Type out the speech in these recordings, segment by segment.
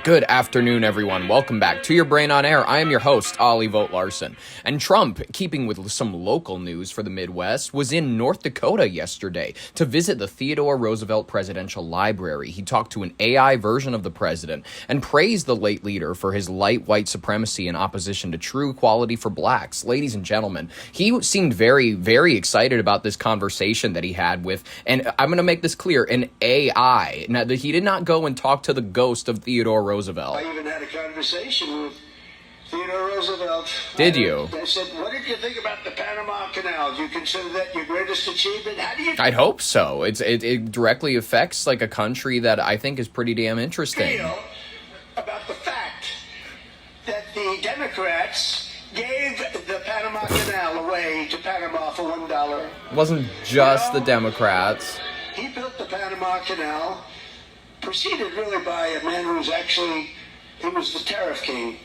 Good afternoon, everyone. Welcome back to Your Brain on Air. I am your host, Ali Vogt Larson. And Trump, keeping with some local news for the Midwest, was in North Dakota yesterday to visit the Theodore Roosevelt Presidential Library. He talked to an AI version of the president and praised the late leader for his light white supremacy in opposition to true equality for blacks. Ladies and gentlemen, he seemed very, very excited about this conversation that he had with, and I'm going to make this clear, an AI. Now, he did not go and talk to the ghost of Theodore Roosevelt. I even had a conversation with Theodore Roosevelt. Did you? I said, what did you think about the Panama Canal? Do you consider that your greatest achievement? How do you I'd hope so. It directly affects like a country that I think is pretty damn interesting. feel about the fact that the Democrats gave the Panama Canal away to Panama for $1? It wasn't just the Democrats. He built the Panama Canal, preceded really by a man who's actually, he was the tariff king.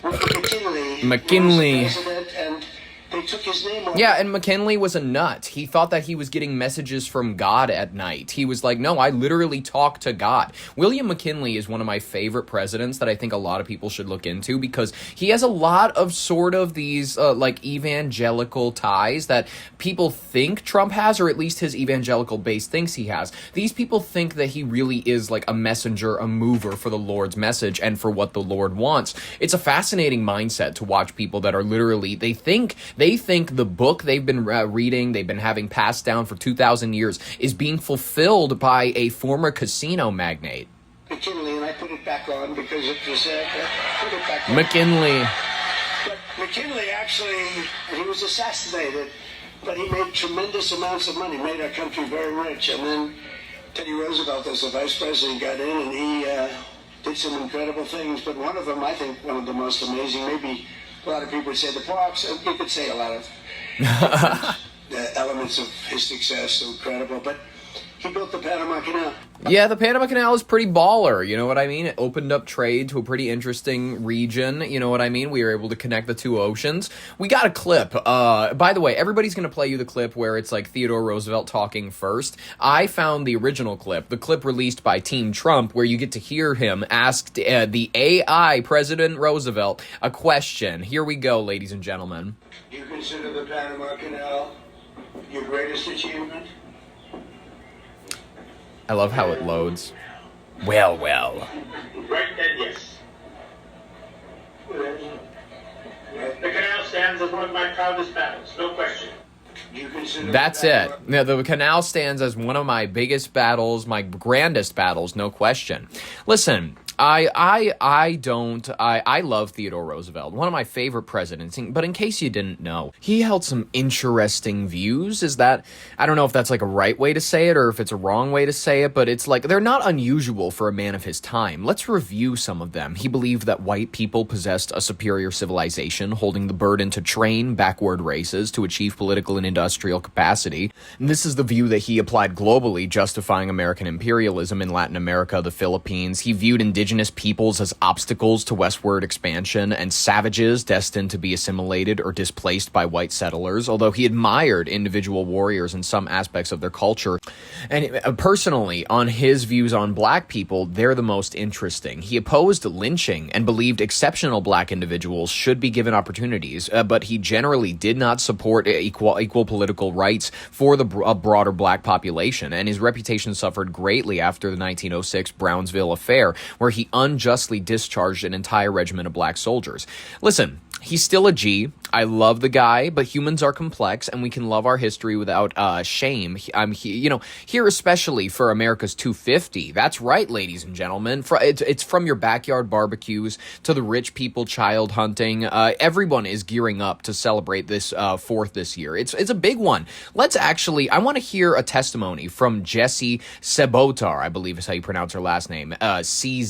McKinley. Was president, and they took his name off. Yeah, and McKinley was a nut. He thought that he was getting messages from God at night. He was like, no, I literally talk to God. William McKinley is one of my favorite presidents that I think a lot of people should look into because he has a lot of sort of these like evangelical ties that people think Trump has, or at least his evangelical base thinks he has. These people think that he really is like a messenger, a mover for the Lord's message and for what the Lord wants. It's a fascinating mindset to watch people that are literally, they think the book they've been reading, they've been having passed down for 2,000 years, is being fulfilled by a former casino magnate. McKinley, and I put it back on because it was put it back on. McKinley. But McKinley actually, he was assassinated, but he made tremendous amounts of money, made our country very rich. And then Teddy Roosevelt, as the vice president, got in and he did some incredible things. But one of them, I think, one of the most amazing, maybe a lot of people would say the parks, and you could say a lot of elements of his success, so incredible. But he built the Panama Canal. Yeah, the Panama Canal is pretty baller, you know what I mean? It opened up trade to a pretty interesting region, you know what I mean? We were able to connect the two oceans. We got a clip. By the way, everybody's going to play you the clip where it's like Theodore Roosevelt talking first. I found the original clip, the clip released by Team Trump, where you get to hear him ask the AI President Roosevelt a question. Here we go, ladies and gentlemen. Do you consider the Panama Canal your greatest achievement? I love how it loads. Well. Right then, yes. The canal stands as one of my proudest battles, no question. That's it. Now, the canal stands as one of my biggest battles, my grandest battles, no question. Listen, I love Theodore Roosevelt, one of my favorite presidents, but in case you didn't know, he held some interesting views. I don't know if that's like a right way to say it or if it's a wrong way to say it, but it's like, they're not unusual for a man of his time. Let's review some of them. He believed that white people possessed a superior civilization, holding the burden to train backward races to achieve political and industrial capacity. And this is the view that he applied globally, justifying American imperialism in Latin America, the Philippines. He viewed indigenous peoples as obstacles to westward expansion and savages destined to be assimilated or displaced by white settlers, although he admired individual warriors in some aspects of their culture. And personally, on his views on black people, they're the most interesting. He opposed lynching and believed exceptional black individuals should be given opportunities, but he generally did not support equal political rights for the broader black population, and his reputation suffered greatly after the 1906 Brownsville affair, where he unjustly discharged an entire regiment of black soldiers. Listen, he's still a G. I love the guy, but humans are complex, and we can love our history without shame. Here especially for America's 250. That's right, ladies and gentlemen. It's from your backyard barbecues to the rich people child hunting. Everyone is gearing up to celebrate this 4th this year. It's a big one. I want to hear a testimony from Jessie Czebotar, I believe is how you pronounce her last name, Czebotar,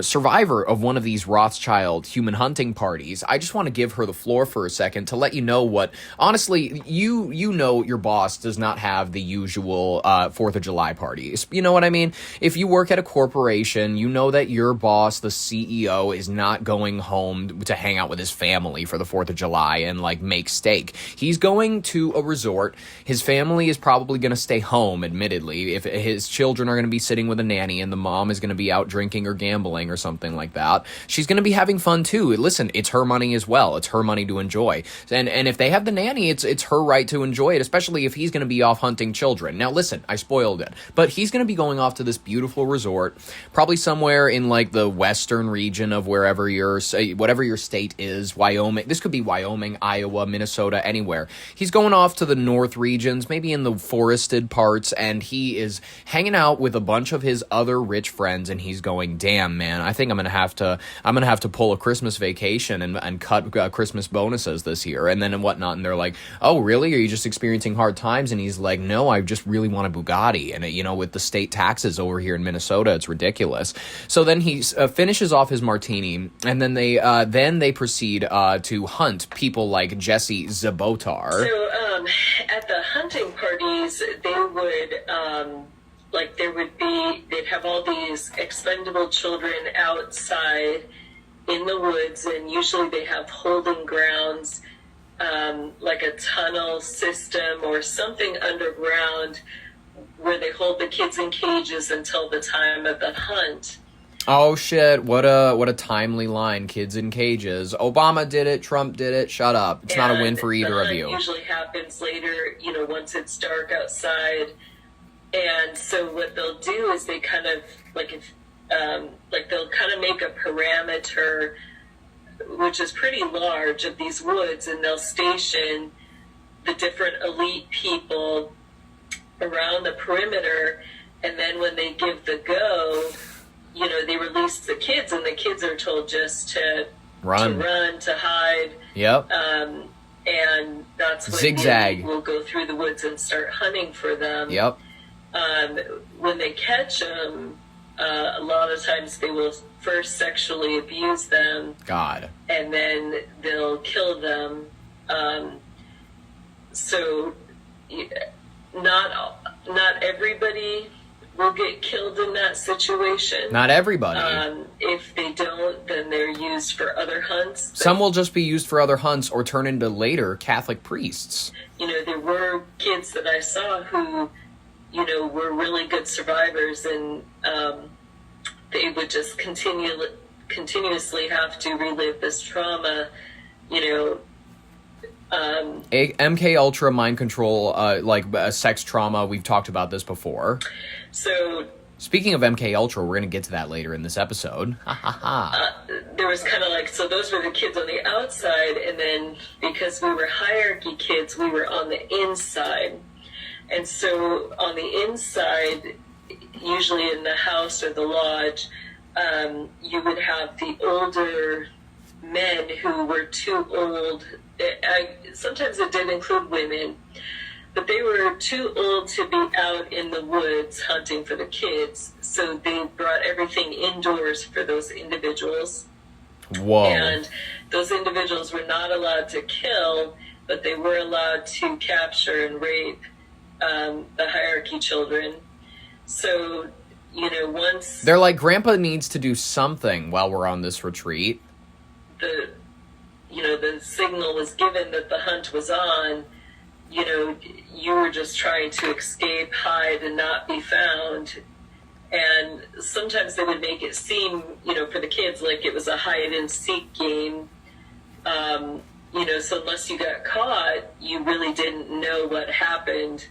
survivor of one of these Roth Rothschild human hunting parties. I just want to give her the floor for a second to let you know what, honestly, you know your boss does not have the usual 4th of July parties. You know what I mean? If you work at a corporation, you know that your boss, the CEO, is not going home to hang out with his family for the 4th of July and like make steak. He's going to a resort. His family is probably going to stay home, admittedly, if his children are going to be sitting with a nanny and the mom is going to be out drinking or gambling or something like that. She's going to be having fun too. Listen, it's her money as well. It's her money to enjoy. And if they have the nanny, it's her right to enjoy it, especially if he's going to be off hunting children. Now listen, I spoiled it, but he's going to be going off to this beautiful resort, probably somewhere in like the western region of whatever your state is, Wyoming. This could be Wyoming, Iowa, Minnesota, anywhere. He's going off to the north regions, maybe in the forested parts, and he is hanging out with a bunch of his other rich friends, and he's going, damn, man, I think I'm gonna have to pull a Christmas vacation and cut Christmas bonuses this year and whatnot. And they're like, oh, really? Are you just experiencing hard times? And he's like, no, I just really want a Bugatti. And with the state taxes over here in Minnesota, it's ridiculous. So then he finishes off his martini, and then they proceed to hunt people like Jesse Zabotar. So at the hunting parties, they would they'd have all these expendable children outside in the woods, and usually they have holding grounds, like a tunnel system or something underground where they hold the kids in cages until the time of the hunt. Oh shit, what a timely line. Kids in cages. Obama did it, Trump did it, shut up. It's not a win for either of you. It usually happens later, once it's dark outside. And so what they'll do is they kind of they'll kind of make a perimeter, which is pretty large, of these woods, and they'll station the different elite people around the perimeter. And then when they give the go, they release the kids, and the kids are told just to run, to hide. Yep. And that's when zigzag. We'll go through the woods and start hunting for them. Yep. When they catch them, a lot of times they will first sexually abuse them. God. And then they'll kill them. So not everybody will get killed in that situation. Not everybody. If they don't, then they're used for other hunts. Some will just be used for other hunts or turn into later Catholic priests. There were kids that I saw who, were really good survivors, and they would just continuously have to relive this trauma, MK Ultra, mind control, sex trauma. We've talked about this before. So, speaking of MK Ultra, we're going to get to that later in this episode. There was kind of so those were the kids on the outside, and then because we were hierarchy kids, we were on the inside. And so on the inside, usually in the house or the lodge, you would have the older men who were too old. Sometimes it did include women, but they were too old to be out in the woods hunting for the kids. So they brought everything indoors for those individuals. Whoa. And those individuals were not allowed to kill, but they were allowed to capture and rape the hierarchy children. So, once... They're like, Grandpa needs to do something while we're on this retreat. The signal was given that the hunt was on, you were just trying to escape, hide, and not be found. And sometimes they would make it seem, for the kids, like it was a hide-and-seek game. So unless you got caught, you really didn't know what happened.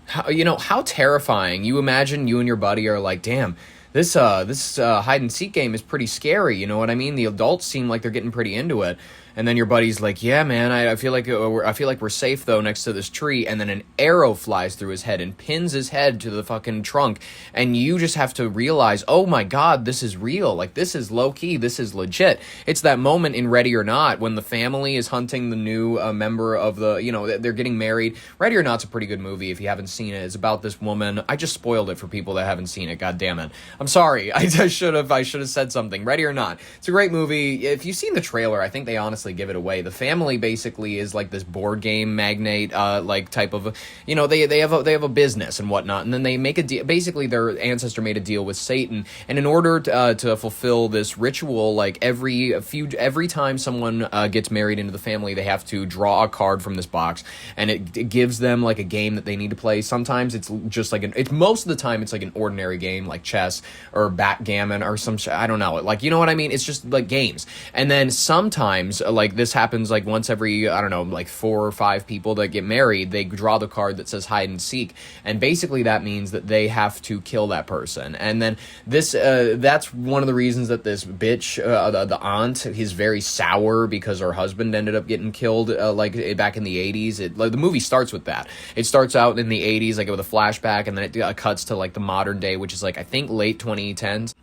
How terrifying. You imagine you and your buddy are like, damn, this hide and seek game is pretty scary. You know what I mean? The adults seem like they're getting pretty into it. And then your buddy's like, yeah, man, I feel like we're safe though next to this tree. And then an arrow flies through his head and pins his head to the fucking trunk. And you just have to realize, oh my God, this is real. Like, this is low key. This is legit. It's that moment in Ready or Not when the family is hunting the new member of the, they're getting married. Ready or Not's a pretty good movie if you haven't seen it. It's about this woman. I just spoiled it for people that haven't seen it. God damn it. I'm sorry. I should have said something. Ready or Not. It's a great movie. If you've seen the trailer, I think they honestly give it away. The family basically is like this board game magnate, like type of, they have a business and whatnot, and then they make a deal. Basically, their ancestor made a deal with Satan, and in order to fulfill this ritual, like every time someone gets married into the family, they have to draw a card from this box, and it gives them like a game that they need to play. Sometimes it's just like most of the time it's like an ordinary game like chess or backgammon or some I don't know, like, you know what I mean? It's just like games. And then sometimes like this happens like once every, I don't know, like 4 or 5 people that get married, they draw the card that says hide and seek, and basically that means that they have to kill that person. And then this that's one of the reasons that this bitch, the aunt, is very sour because her husband ended up getting killed like back in the 80s. The movie starts with that. It starts out in the 80s like with a flashback, and then it cuts to like the modern day, which is like I think late 2010s,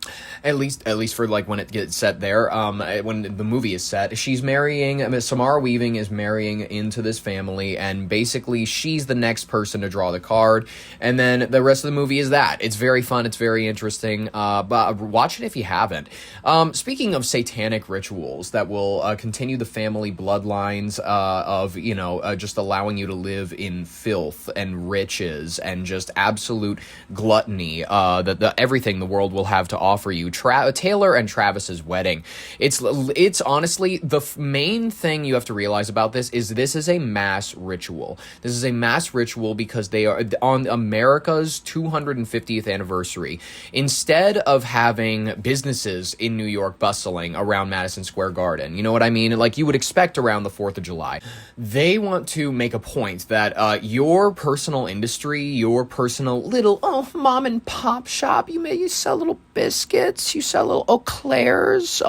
at least for like when it gets set there. When the movie is set, she's marrying, Samara Weaving is marrying into this family, and basically she's the next person to draw the card. And then the rest of the movie is that. It's very fun. It's very interesting. But watch it if you haven't. Speaking of satanic rituals that will continue the family bloodlines of just allowing you to live in filth and riches and just absolute gluttony, everything the world will have to offer you. Taylor and Travis's wedding. It's honestly the main thing you have to realize about this is a mass ritual. This is a mass ritual because they are on America's 250th anniversary. Instead of having businesses in New York bustling around Madison Square Garden, you know what I mean? Like you would expect around the 4th of July. They want to make a point that your personal industry, your personal little mom and pop shop, you sell little biscuits, you sell little Eau Clairs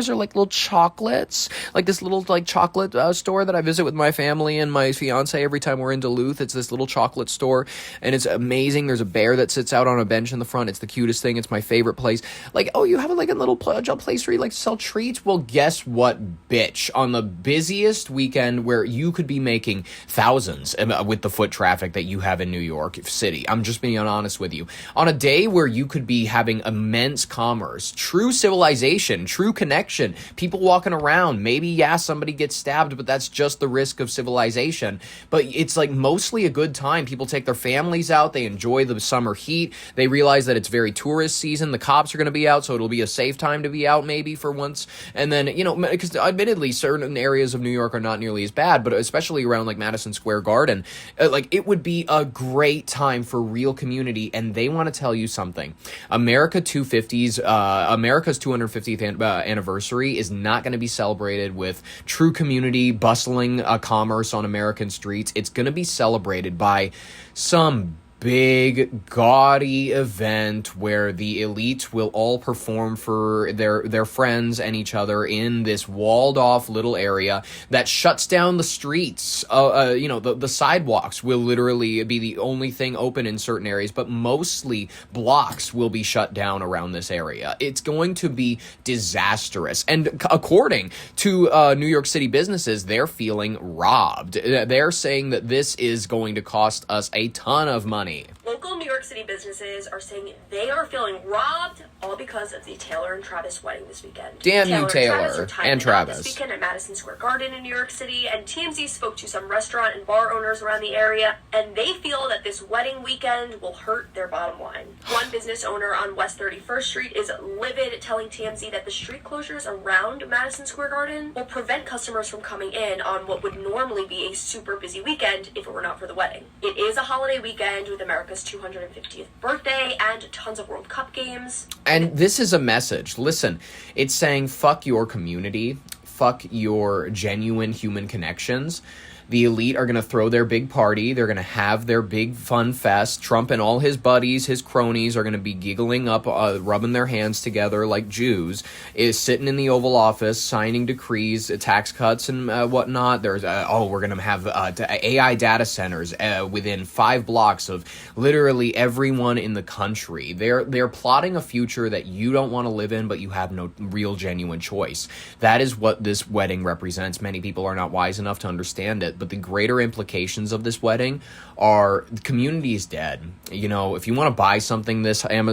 are like little chocolates, like this little like chocolate store that I visit with my family and my fiance every time we're in Duluth. It's this little chocolate store, and it's amazing. There's a bear that sits out on a bench in the front. It's the cutest thing. It's my favorite place. Like, you have like a little place where you like to sell treats? Well, guess what, bitch? On the busiest weekend where you could be making thousands with the foot traffic that you have in New York City, I'm just being honest with you, on a day where you could be having immense commerce, true civilization, true connection, people walking around, maybe, somebody gets stabbed, but that's just the risk of civilization. But it's like mostly a good time. People take their families out, they enjoy the summer heat, they realize that it's very tourist season, the cops are going to be out, so it'll be a safe time to be out maybe for once. And then, because admittedly certain areas of New York are not nearly as bad, but especially around like Madison Square Garden, like it would be a great time for real community. And they want to tell you something. America's 250th anniversary is not going to be celebrated with true community, bustling commerce on American streets. It's going to be celebrated by some big gaudy event where the elite will all perform for their friends and each other in this walled off little area that shuts down the streets. The sidewalks will literally be the only thing open in certain areas, but mostly blocks will be shut down around this area. It's going to be disastrous. And according to New York City businesses, they're feeling robbed. They're saying that this is going to cost us a ton of money. Local New York City businesses are saying they are feeling robbed, all because of the Taylor and Travis wedding this weekend. Damn you, Taylor and Travis. This weekend at Madison Square Garden in New York City, and TMZ spoke to some restaurant and bar owners around the area, and they feel that this wedding weekend will hurt their bottom line. One business owner on West 31st Street is livid, telling TMZ that the street closures around Madison Square Garden will prevent customers from coming in on what would normally be a super busy weekend if it were not for the wedding. It is a holiday weekend with America's 250th birthday and tons of World Cup games. And this is a message. Listen, it's saying fuck your community, fuck your genuine human connections. The elite are going to throw their big party. They're going to have their big fun fest. Trump and all his buddies, his cronies, are going to be giggling up, rubbing their hands together like Jews, is sitting in the Oval Office, signing decrees, tax cuts and whatnot. There's, we're going to have AI data centers within 5 blocks of literally everyone in the country. They're plotting a future that you don't want to live in, but you have no real genuine choice. That is what this wedding represents. Many people are not wise enough to understand it, but the greater implications of this wedding are the community is dead. You know, if you want to buy something this July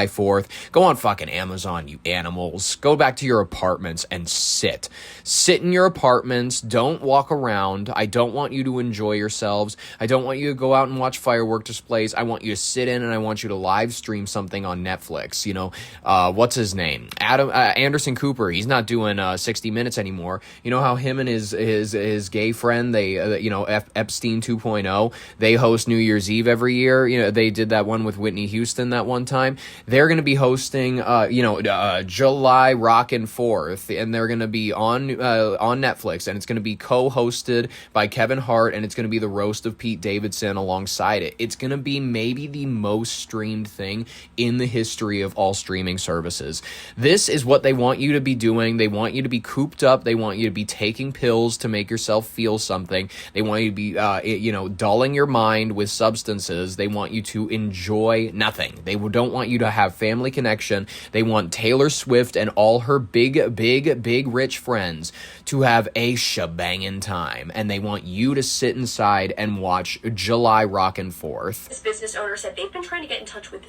4th, go on fucking Amazon, you animals. Go back to your apartments and sit in your apartments. Don't walk around. I don't want you to enjoy yourselves. I don't want you to go out and watch firework displays. I want you to sit in and I want you to live stream something on Netflix. You know, what's his name? Anderson Cooper. He's not doing 60 Minutes anymore. You know how him and his gay friend, they Epstein 2.0, they host New Year's Eve every year. You know, they did that one with Whitney Houston that one time. They're going to be hosting July Rockin' 4th, and they're going to be on Netflix, and it's going to be co-hosted by Kevin Hart, and it's going to be the roast of Pete Davidson alongside it. It's going to be maybe the most streamed thing in the history of all streaming services. This is what they want you to be doing. They want you to be cooped up. They want you to be taking pills to make yourself feel something. They want you to be dulling your mind with substances. They want you to enjoy nothing. They don't want you to have family connection. They want Taylor Swift and all her big rich friends to have a shebangin' time, and they want you to sit inside and watch July Rockin' 4th. This business owner said they've been trying to get in touch with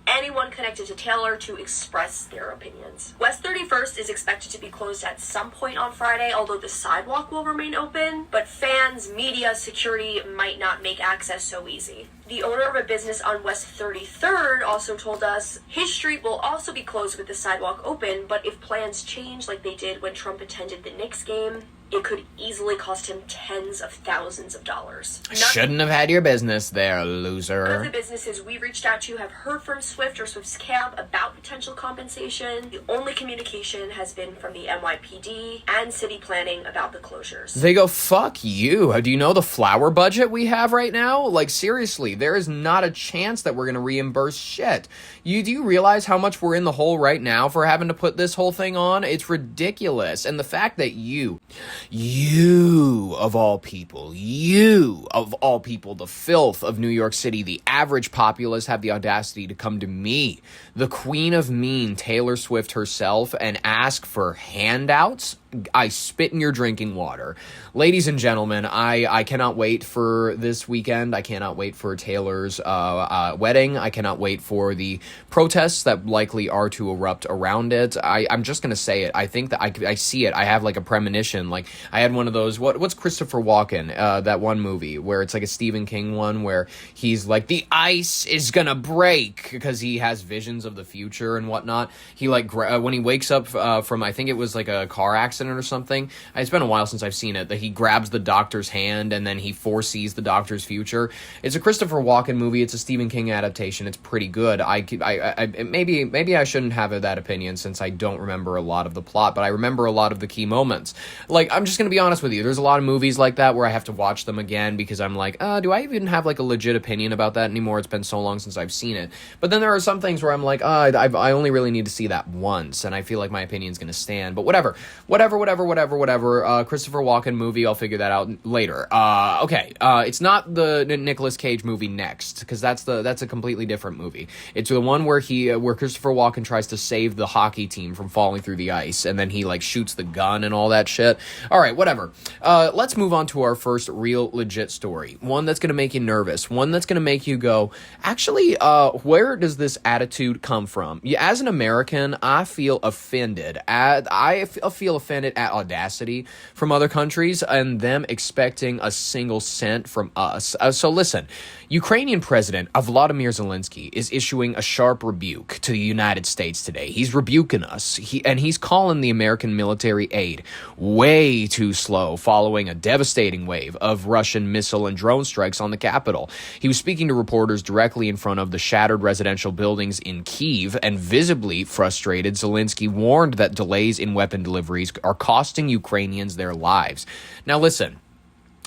anyone connected to Taylor to express their opinions. West 31st is expected to be closed at some point on Friday, although the sidewalk will remain open, but fans, media, security might not make access so easy. The owner of a business on West 33rd also told us his street will also be closed with the sidewalk open, but if plans change like they did when Trump attended the Knicks game, it could easily cost him tens of thousands of dollars. Shouldn't have had your business there, loser. None of the businesses we reached out to have heard from Swift or Swift's camp about potential compensation. The only communication has been from the NYPD and city planning about the closures. They go, fuck you. Do you know the flower budget we have right now? Like, seriously, there is not a chance that we're going to reimburse shit. Do you realize how much we're in the hole right now for having to put this whole thing on? It's ridiculous. And the fact that you of all people, the filth of New York City, the average populace, have the audacity to come to me, the queen of mean, Taylor Swift herself, and ask for handouts? I spit in your drinking water. Ladies and gentlemen, I cannot wait for this weekend. I cannot wait for Taylor's wedding. I cannot wait for the protests that likely are to erupt around it. I'm just going to say it. I think that I see it. I have like a premonition. Like I had one of those, what's Christopher Walken, that one movie where it's like a Stephen King one where he's like, the ice is going to break because he has visions of the future and whatnot. He like, when he wakes up from, I think it was like a car accident or something. It's been a while since I've seen it, that he grabs the doctor's hand and then he foresees the doctor's future. It's a Christopher Walken movie. It's a Stephen King adaptation. It's pretty good. Maybe I shouldn't have that opinion since I don't remember a lot of the plot, but I remember a lot of the key moments. Like, I'm just going to be honest with you. There's a lot of movies like that where I have to watch them again because I'm like, do I even have like a legit opinion about that anymore? It's been so long since I've seen it. But then there are some things where I'm like, I only really need to see that once, and I feel like my opinion's going to stand. But whatever. Christopher Walken movie, I'll figure that out later. Okay. It's not the Nicolas Cage movie Next, because that's a completely different movie. It's the one where Christopher Walken tries to save the hockey team from falling through the ice, and then he like shoots the gun and all that shit. All right, whatever. Let's move on to our first real legit story. One that's going to make you nervous. One that's going to make you go, actually, where does this attitude come from? As an American, I feel offended. I feel offended at audacity from other countries and them expecting a single cent from us. So listen, Ukrainian President Volodymyr Zelenskyy is issuing a sharp rebuke to the United States today. He's rebuking us, he's calling the American military aid way too slow following a devastating wave of Russian missile and drone strikes on the capital. He was speaking to reporters directly in front of the shattered residential buildings in Kyiv, and visibly frustrated, Zelenskyy warned that delays in weapon deliveries are are costing Ukrainians their lives. Now, listen.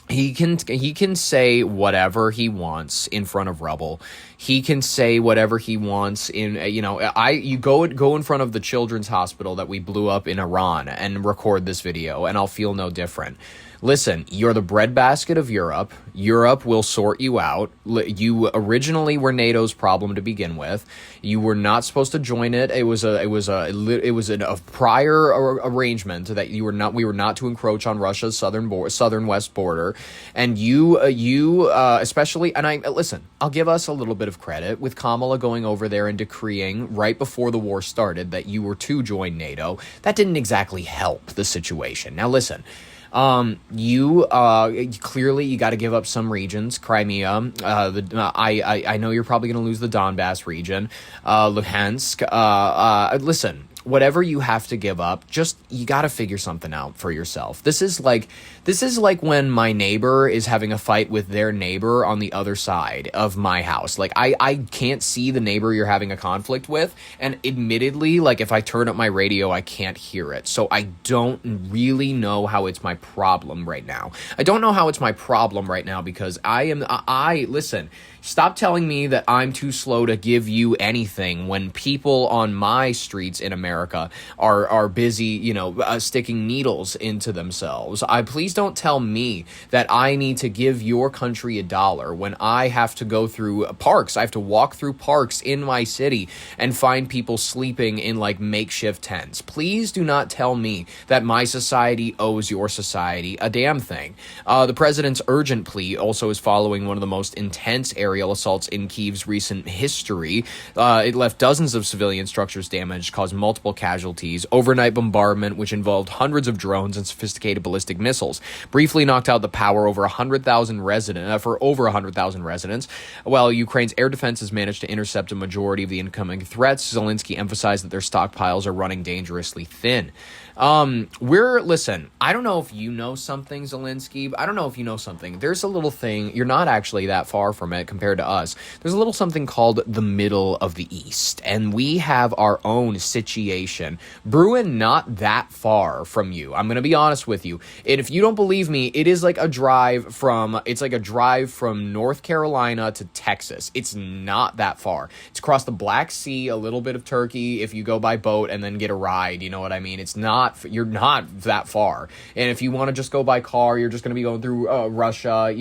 He can say whatever he wants in front of rubble. He can say whatever he wants in, you go in front of the children's hospital that we blew up in Iran and record this video, and I'll feel no different. Listen, you're the breadbasket of Europe. Europe will sort you out. You originally were NATO's problem to begin with. You were not supposed to join it. It was a prior arrangement that we were not to encroach on Russia's southern west border. And you especially, and listen, I'll give us a little bit of credit with Kamala going over there and decreeing right before the war started that you were to join NATO. That didn't exactly help the situation. Now listen. You clearly you got to give up some regions. Crimea. I know you're probably going to lose the Donbass region. Luhansk. Listen. Whatever you have to give up, just you got to figure something out for yourself. This is like when my neighbor is having a fight with their neighbor on the other side of my house. Like I can't see the neighbor you're having a conflict with, and admittedly, like if I turn up my radio, I can't hear it. So I don't really know how it's my problem right now. I don't know how it's my problem right now because listen. Stop telling me that I'm too slow to give you anything when people on my streets in America are busy, sticking needles into themselves. Please don't tell me that I need to give your country $1 when I have to go through parks. I have to walk through parks in my city and find people sleeping in like makeshift tents. Please do not tell me that my society owes your society a damn thing. The president's urgent plea also is following one of the most intense areas assaults in Kyiv's recent history. It left dozens of civilian structures damaged, caused multiple casualties. Overnight bombardment, which involved hundreds of drones and sophisticated ballistic missiles, briefly knocked out the power for over 100,000 residents. While Ukraine's air defenses managed to intercept a majority of the incoming threats, Zelensky emphasized that their stockpiles are running dangerously thin. Listen, I don't know if you know something, Zelensky, but I don't know if you know something. There's a little thing, you're not actually that far from it compared to us. There's a little something called the middle of the East, and we have our own situation brewing not that far from you. I'm going to be honest with you. And if you don't believe me, it is like a drive from North Carolina to Texas. It's not that far. It's across the Black Sea, a little bit of Turkey if you go by boat and then get a ride, you know what I mean? You're not that far. And if you want to just go by car, you're just going to be going through Russia,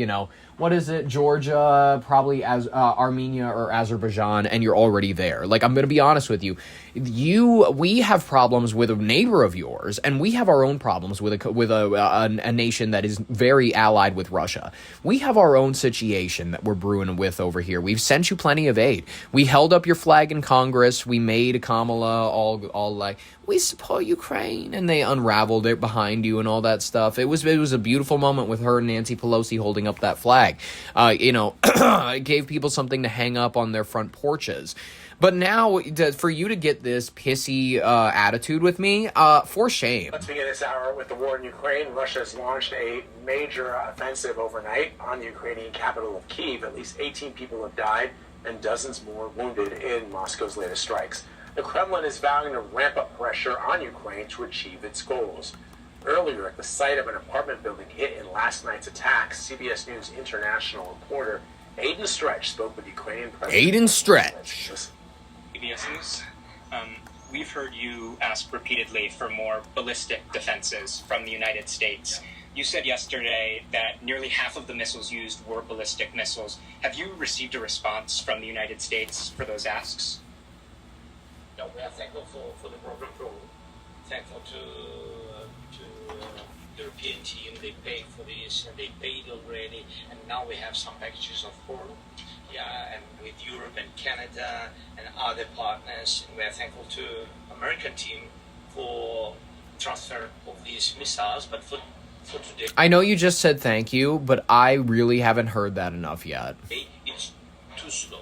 what is it? Georgia, probably as Armenia or Azerbaijan, and you're already there. Like, I'm going to be honest with you. We have problems with a neighbor of yours, and we have our own problems with a nation that is very allied with Russia. We have our own situation that we're brewing with over here. We've sent you plenty of aid. We held up your flag in Congress. We made Kamala all like, we support Ukraine, and they unraveled it behind you and all that stuff. It was a beautiful moment with her and Nancy Pelosi holding up that flag. It gave people something to hang up on their front porches. But now, for you to get this pissy attitude with me, for shame. Let's begin this hour with the war in Ukraine. Russia has launched a major offensive overnight on the Ukrainian capital of Kyiv. At least 18 people have died and dozens more wounded in Moscow's latest strikes. The Kremlin is vowing to ramp up pressure on Ukraine to achieve its goals. Earlier, at the site of an apartment building hit in last night's attacks, CBS News international reporter Aiden Stretch spoke with Ukrainian President. Aiden Stretch. CBS News. We've heard you ask repeatedly for more ballistic defenses from the United States. You said yesterday that nearly half of the missiles used were ballistic missiles. Have you received a response from the United States for those asks? No, we are thankful for the program approval. Thankful to the European team. They paid for this, and they paid already, and now we have some packages of corn. Yeah, and with Europe and Canada and other partners, we are thankful to American team for transfer of these missiles. But for today, I know you just said thank you, but I really haven't heard that enough yet. It's too slow.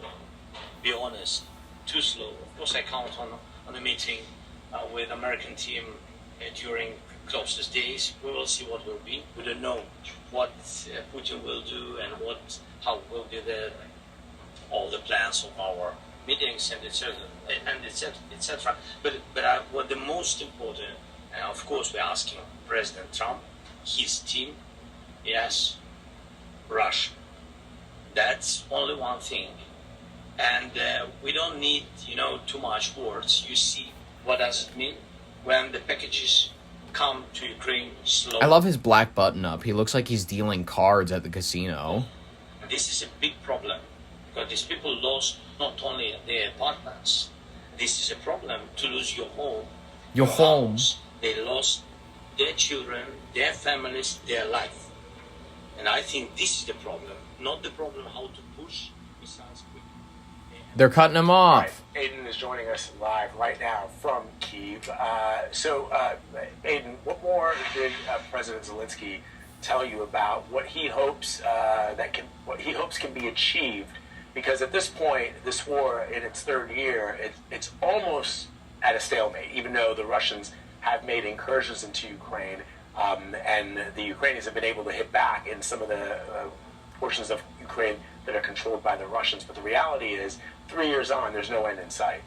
Be honest, too slow. Of course, I count on a meeting with American team during closest days. We will see what will be. We don't know what Putin will do and how will be all the plans of our meetings and etc. But what the most important Of course, we're asking President Trump, his team, yes, Russia. That's only one thing. And we don't need, too much words. You see, what does it mean when the packages come to Ukraine slowly? I love his black button up. He looks like he's dealing cards at the casino. This is a big problem because these people lost not only their apartments. This is a problem to lose your home. Your home. House. They lost their children, their families, their life. And I think this is the problem, not the problem how to push missiles quickly. They're cutting him off. Right. Aiden is joining us live right now from Kyiv. Aiden, what more did President Zelensky tell you about what he hopes can be achieved? Because at this point, this war in its third year, it's almost at a stalemate. Even though the Russians have made incursions into Ukraine, and the Ukrainians have been able to hit back in some of the portions of Ukraine that are controlled by the Russians. But the reality is, 3 years on, there's no end in sight.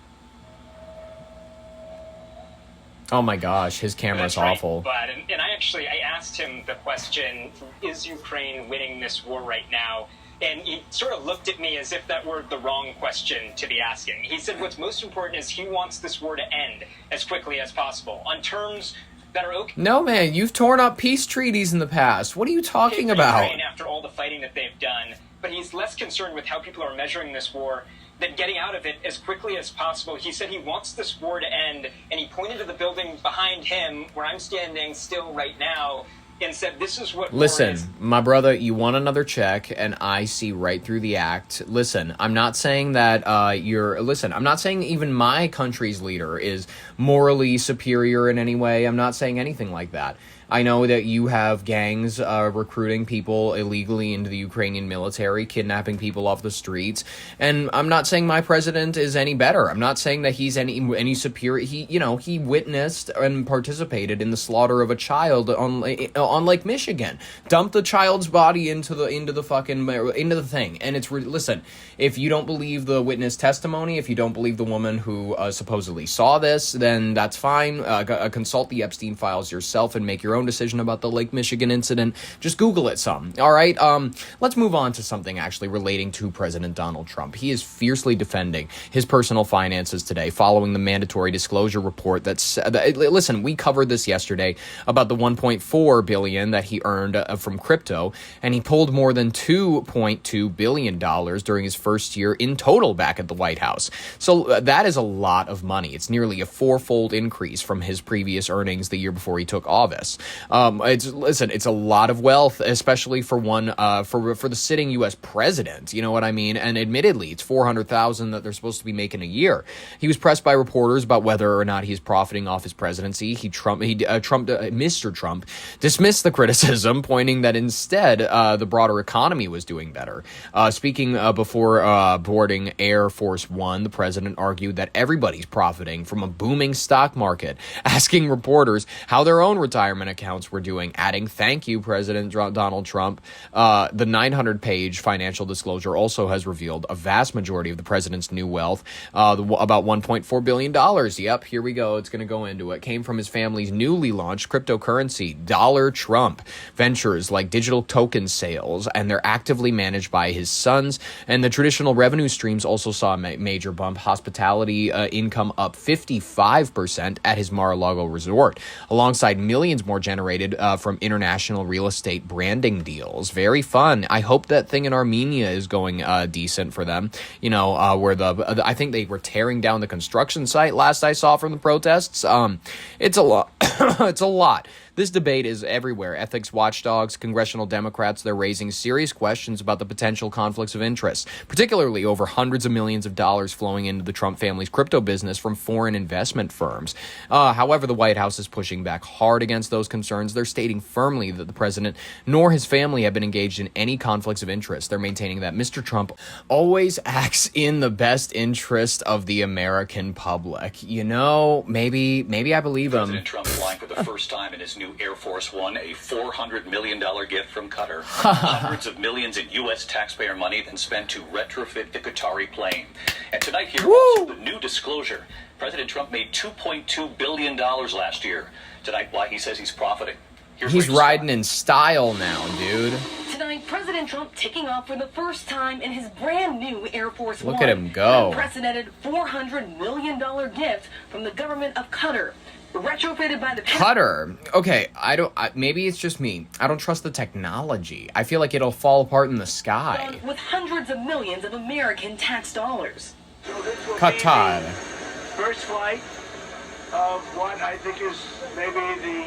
Oh my gosh, his camera's awful. But and I asked him the question, is Ukraine winning this war right now? And he sort of looked at me as if that were the wrong question to be asking. He said what's most important is he wants this war to end as quickly as possible on terms that are okay. No, man, you've torn up peace treaties in the past. What are you talking about? Ukraine after all the fighting that they've done, but he's less concerned with how people are measuring this war than getting out of it as quickly as possible. He said he wants this war to end, and he pointed to the building behind him where I'm standing still right now and said, this is what Listen, war is. my brother, you want another check, and I see right through the act. Listen, I'm not saying that I'm not saying even my country's leader is morally superior in any way. I'm not saying anything like that. I know that you have gangs recruiting people illegally into the Ukrainian military, kidnapping people off the streets, and I'm not saying my president is any better. I'm not saying that he's any superior. He witnessed and participated in the slaughter of a child on Lake Michigan. Dumped the child's body into the thing, and listen. If you don't believe the witness testimony, if you don't believe the woman who supposedly saw this, then that's fine. Consult the Epstein files yourself and make your own decision about the Lake Michigan incident. Just Google it some. All right. Let's move on to something actually relating to President Donald Trump. He is fiercely defending his personal finances today following the mandatory disclosure report listen, we covered this yesterday about the $1.4 billion that he earned from crypto, and he pulled more than $2.2 billion during his first year in total back at the White House. So that is a lot of money. It's nearly a fourfold increase from his previous earnings the year before he took office. It's a lot of wealth, especially for for the sitting U.S. president. You know what I mean? And admittedly, it's $400,000 that they're supposed to be making a year. He was pressed by reporters about whether or not he's profiting off his presidency. Mr. Trump dismissed the criticism, pointing that instead the broader economy was doing better. Speaking before boarding Air Force One, the president argued that everybody's profiting from a booming stock market, asking reporters how their own retirement accounts were doing, adding, "Thank you, President Donald Trump." The 900-page financial disclosure also has revealed a vast majority of the president's new wealth, about $1.4 billion. Yep, here we go. It's going to go into it. Came from his family's newly launched cryptocurrency, Dollar Trump, ventures like digital token sales, and they're actively managed by his sons. And the traditional revenue streams also saw a major bump. Hospitality income up 55% at his Mar-a-Lago resort, alongside millions more generated from international real estate branding deals. Very fun. I hope that thing in Armenia is going decent for them. Where I think they were tearing down the construction site last I saw from the protests. It's a lot. It's a lot. This debate is everywhere. Ethics watchdogs, congressional Democrats, they're raising serious questions about the potential conflicts of interest, particularly over hundreds of millions of dollars flowing into the Trump family's crypto business from foreign investment firms. However, the White House is pushing back hard against those concerns. They're stating firmly that the president nor his family have been engaged in any conflicts of interest. They're maintaining that Mr. Trump always acts in the best interest of the American public. Maybe I believe him. President Trump flying for the first time in his new Air Force One, a $400 million gift from Qatar. Hundreds of millions in U.S. taxpayer money then spent to retrofit the Qatari plane. And tonight here, also the new disclosure. President Trump made $2.2 billion last year. Tonight, why he says he's profiting. He's riding in style now, dude. Tonight, President Trump taking off for the first time in his brand new Air Force One. Look at him go. An unprecedented $400 million gift from the government of Qatar. Retrofitted by the Qatar. Okay, maybe it's just me. I don't trust the technology. I feel like it'll fall apart in the sky. With hundreds of millions of American tax dollars. Qatar. First flight of what I think is maybe the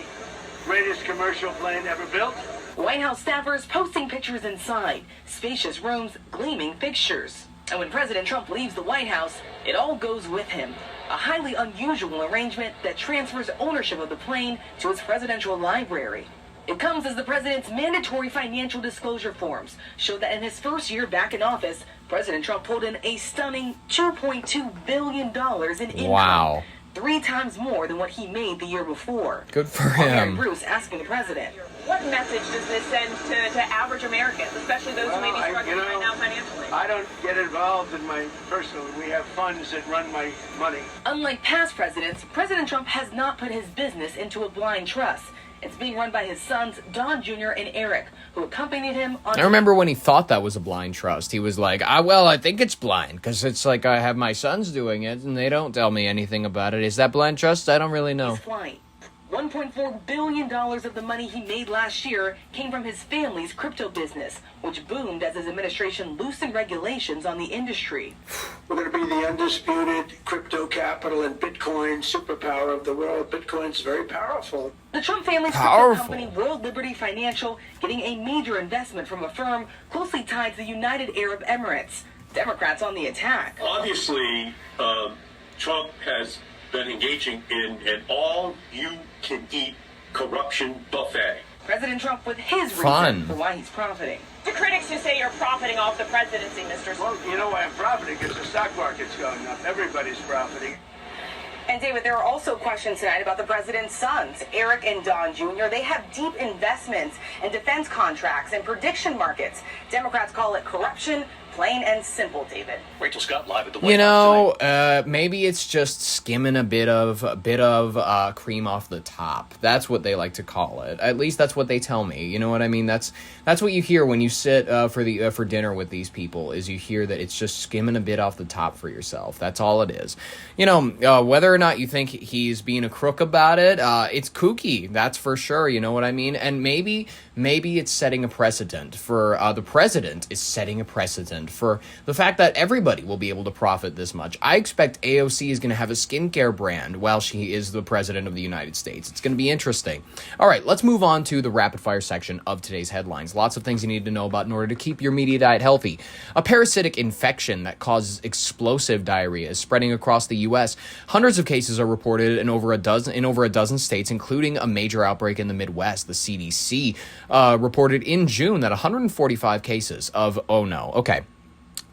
greatest commercial plane ever built. White House staffers posting pictures inside. Spacious rooms, gleaming fixtures. And when President Trump leaves the White House, it all goes with him. A highly unusual arrangement that transfers ownership of the plane to his presidential library. It comes as the president's mandatory financial disclosure forms show that in his first year back in office, President Trump pulled in a stunning $2.2 billion in income. Wow. 3 times more than what he made the year before. Good for him. Bruce asking the president. What message does this send to average Americans, especially those who may be struggling right now financially? I don't get involved in my personal. We have funds that run my money. Unlike past presidents, President Trump has not put his business into a blind trust. It's being run by his sons, Don Jr. and Eric, who accompanied him on... I remember when he thought that was a blind trust. He was like, I think it's blind, because it's like I have my sons doing it, and they don't tell me anything about it. Is that blind trust? I don't really know. He's flying. $1.4 billion of the money he made last year came from his family's crypto business, which boomed as his administration loosened regulations on the industry. We're going to be the undisputed crypto capital and Bitcoin superpower of the world. Bitcoin's very powerful. The Trump family's crypto company, World Liberty Financial, getting a major investment from a firm closely tied to the United Arab Emirates. Democrats on the attack. Obviously, Trump has been engaging in an all-you-can-eat corruption buffet. President Trump with his reason for why he's profiting. The critics who say you're profiting off the presidency, Mr. Well, you know why I'm profiting? Because the stock market's going up. Everybody's profiting. And David, there are also questions tonight about the president's sons, Eric and Don Jr. They have deep investments in defense contracts and prediction markets. Democrats call it corruption. Plain and simple, David. Rachel Scott live at the White House tonight. Maybe it's just skimming a bit of cream off the top. That's what they like to call it. At least that's what they tell me. You know what I mean? That's what you hear when you sit for dinner with these people. Is you hear that it's just skimming a bit off the top for yourself. That's all it is. You know, whether or not you think he's being a crook about it, it's kooky. That's for sure. You know what I mean? And maybe it's setting a precedent for the president is setting a precedent for the fact that everybody will be able to profit this much. I expect AOC is going to have a skincare brand while she is the president of the United States. It's going to be interesting. All right, let's move on to the rapid fire section of today's headlines. Lots of things you need to know about in order to keep your media diet healthy. A parasitic infection that causes explosive diarrhea is spreading across the U.S. Hundreds of cases are reported in over a dozen states, including a major outbreak in the Midwest. The CDC reported in June that 145 cases of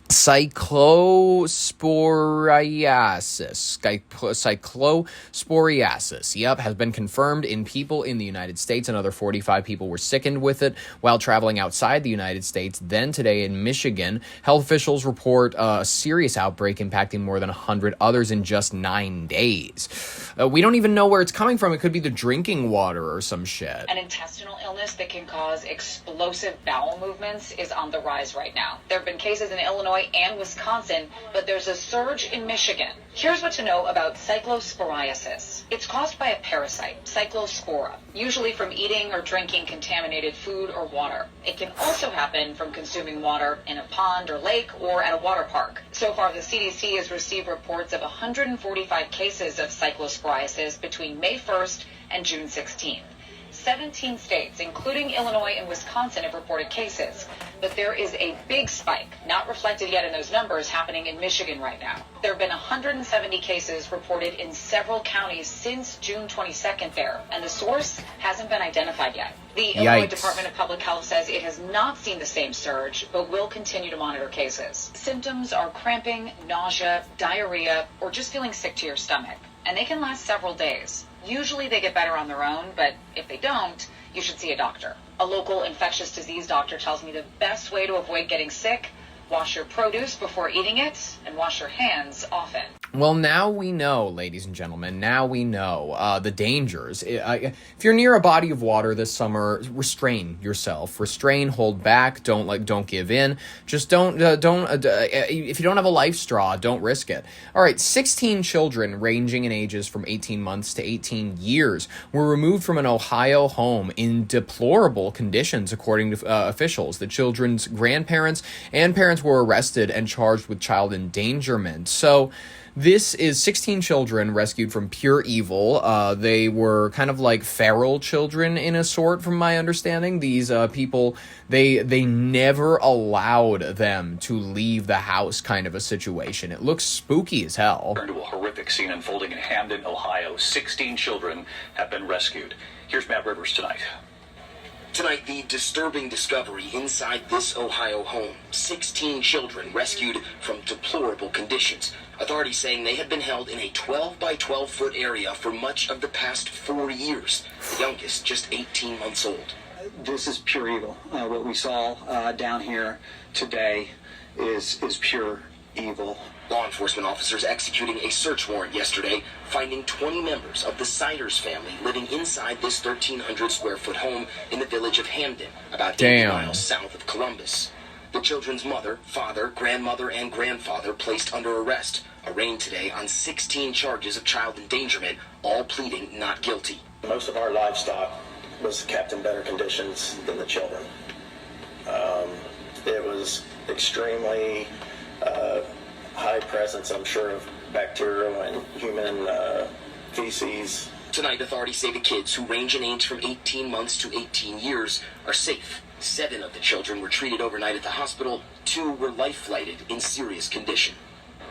cyclosporiasis, has been confirmed in people in the United States. Another 45 people were sickened with it while traveling outside the United States. Then today in Michigan, health officials report a serious outbreak impacting more than 100 others in just 9 days. We don't even know where it's coming from. It could be the drinking water or some shit. An intestinal illness that can cause explosive bowel movements is on the rise right now. There have been cases in Illinois and Wisconsin, but there's a surge in Michigan. Here's what to know about cyclosporiasis. It's caused by a parasite, Cyclospora, usually from eating or drinking contaminated food or water. It can also happen from consuming water in a pond or lake or at a water park. So far, the CDC has received reports of 145 cases of cyclosporiasis between May 1st and June 16th. 17 states, including Illinois and Wisconsin, have reported cases. But there is a big spike, not reflected yet in those numbers, happening in Michigan right now. There have been 170 cases reported in several counties since June 22nd there, and the source hasn't been identified yet. The Illinois Department of Public Health says it has not seen the same surge, but will continue to monitor cases. Symptoms are cramping, nausea, diarrhea, or just feeling sick to your stomach, and they can last several days. Usually they get better on their own, but if they don't, you should see a doctor. A local infectious disease doctor tells me the best way to avoid getting sick: wash your produce before eating it and wash your hands often. Well, now we know, ladies and gentlemen, now we know the dangers. If you're near a body of water this summer, restrain yourself. Restrain, hold back, don't give in. Just if you don't have a life straw, don't risk it. All right, 16 children ranging in ages from 18 months to 18 years were removed from an Ohio home in deplorable conditions, according to officials. The children's grandparents and parents were arrested and charged with child endangerment. So, this is 16 children rescued from pure evil. They were kind of like feral children in a sort, from my understanding. These people, they never allowed them to leave the house, kind of a situation. It looks spooky as hell. Turn to a horrific scene unfolding in Hamden, Ohio. 16 children have been rescued. Here's Matt Rivers tonight. Tonight, the disturbing discovery inside this Ohio home. 16 children rescued from deplorable conditions. Authorities saying they had been held in a 12 by 12 foot area for much of the past 4 years. The youngest just 18 months old. This is pure evil. What we saw down here today is pure evil. Law enforcement officers executing a search warrant yesterday, finding 20 members of the Siders family living inside this 1,300 square foot home in the village of Hamden, about 80 miles south of Columbus. The children's mother, father, grandmother, and grandfather placed under arrest, arraigned today on 16 charges of child endangerment, all pleading not guilty. Most of our livestock was kept in better conditions than the children. It was extremely high presence, I'm sure, of bacterial and human feces. Tonight, authorities say the kids, who range in age from 18 months to 18 years, are safe. 7 of the children were treated overnight at the hospital. 2 were life-flighted in serious condition.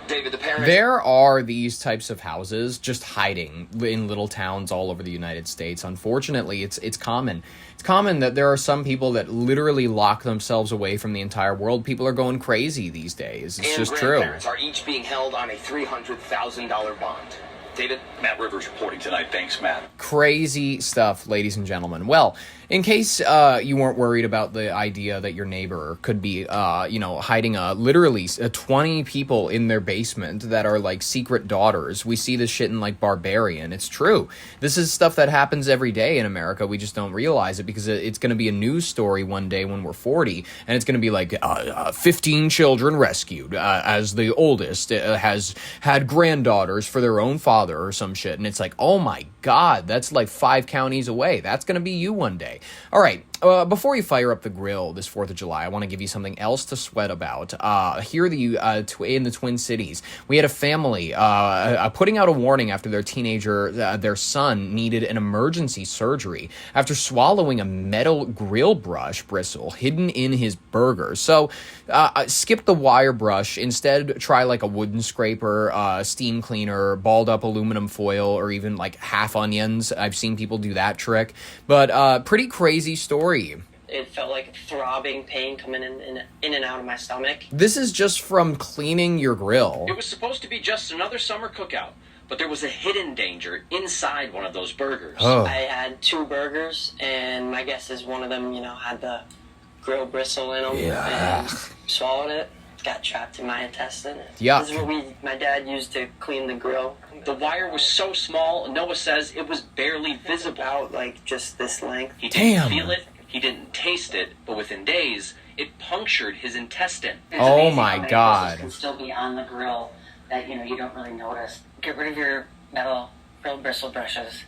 David, the parents... There are these types of houses just hiding in little towns all over the United States. Unfortunately, it's common. It's common that there are some people that literally lock themselves away from the entire world. People are going crazy these days. It's just true. Grandparents are each being held on a $300,000 bond. David? Matt Rivers reporting tonight. Thanks, Matt. Crazy stuff, ladies and gentlemen. Well, in case you weren't worried about the idea that your neighbor could be, hiding literally 20 people in their basement that are like secret daughters. We see this shit in like Barbarian. It's true. This is stuff that happens every day in America. We just don't realize it because it's going to be a news story one day when we're 40, and it's going to be like 15 children rescued as the oldest has had granddaughters for their own father or some shit. And it's like, oh my God, that's like 5 counties away. That's going to be you one day. All right. Before you fire up the grill this 4th of July, I want to give you something else to sweat about. Here in the Twin Cities, we had a family putting out a warning after their teenager, their son, needed an emergency surgery after swallowing a metal grill brush bristle hidden in his burger. So skip the wire brush. Instead, try like a wooden scraper, steam cleaner, balled up aluminum foil, or even like half onions. I've seen people do that trick. But pretty crazy story. It felt like throbbing pain coming in and out of my stomach. This is just from cleaning your grill. It was supposed to be just another summer cookout, but there was a hidden danger inside one of those burgers. I had 2 burgers, and my guess is one of them, had the grill bristle in them. Yeah. And swallowed it. Got trapped in my intestine. Yuck. This is what my dad used to clean the grill. The wire was so small, Noah says it was barely visible. About like just this length. He didn't feel it, he didn't taste it, but within days, it punctured his intestine. Oh my God. It can still be on the grill that, you don't really notice. Get rid of your metal grill bristle brushes.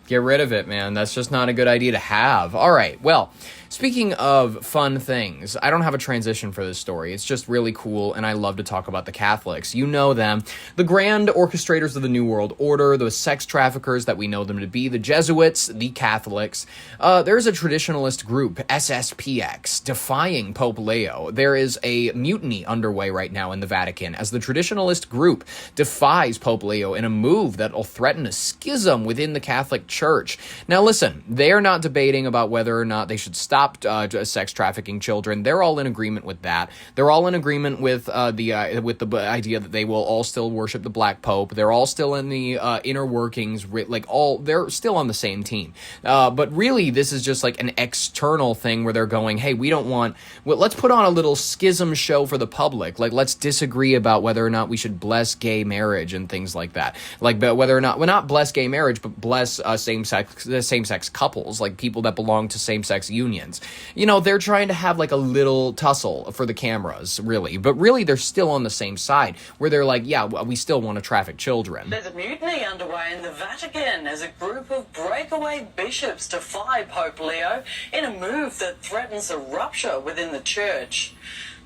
Get rid of it, man. That's just not a good idea to have. All right, well, speaking of fun things, I don't have a transition for this story. It's just really cool, and I love to talk about the Catholics. You know them. The grand orchestrators of the New World Order, the sex traffickers that we know them to be, the Jesuits, the Catholics. There's a traditionalist group, SSPX, defying Pope Leo. There is a mutiny underway right now in the Vatican as the traditionalist group defies Pope Leo in a move that will threaten a schism within the Catholic Church. Now listen, they are not debating about whether or not they should stop stop sex trafficking children. They're all in agreement with that. They're all in agreement with the idea that they will all still worship the Black Pope. They're all still in the inner workings. They're still on the same team. But really, this is just like an external thing where they're going, hey, we don't want. Well, let's put on a little schism show for the public. Like, let's disagree about whether or not we should bless gay marriage and things like that. Like, but whether or not, well, not bless gay marriage, but bless same-sex couples, like people that belong to same-sex unions. You know, they're trying to have like a little tussle for the cameras, really. But really, they're still on the same side, where they're like, yeah, we still want to traffic children. There's a mutiny underway in the Vatican as a group of breakaway bishops defy Pope Leo in a move that threatens a rupture within the church.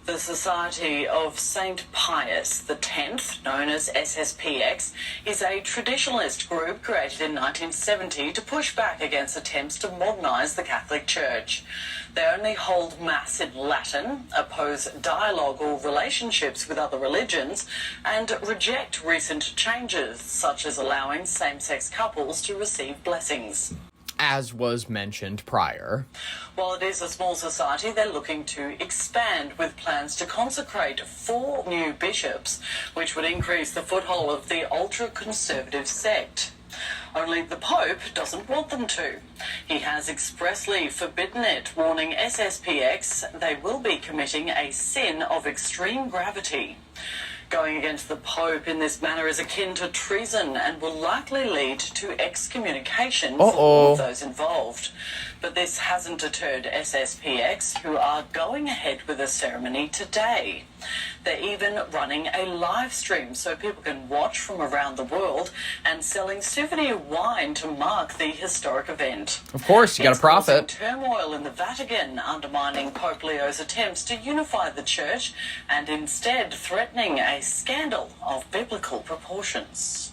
The Society of St. Pius X, known as SSPX, is a traditionalist group created in 1970 to push back against attempts to modernise the Catholic Church. They only hold Mass in Latin, oppose dialogue or relationships with other religions, and reject recent changes, such as allowing same-sex couples to receive blessings. As was mentioned prior. While it is a small society, they're looking to expand with plans to consecrate 4 new bishops, which would increase the foothold of the ultra-conservative sect. Only the Pope doesn't want them to. He has expressly forbidden it, warning SSPX they will be committing a sin of extreme gravity. Going against the Pope in this manner is akin to treason and will likely lead to excommunication for all of those involved. But this hasn't deterred SSPX, who are going ahead with the ceremony today. They're even running a live stream so people can watch from around the world and selling souvenir wine to mark the historic event. Of course, you got to profit. Turmoil in the Vatican, undermining Pope Leo's attempts to unify the church and instead threatening a scandal of biblical proportions.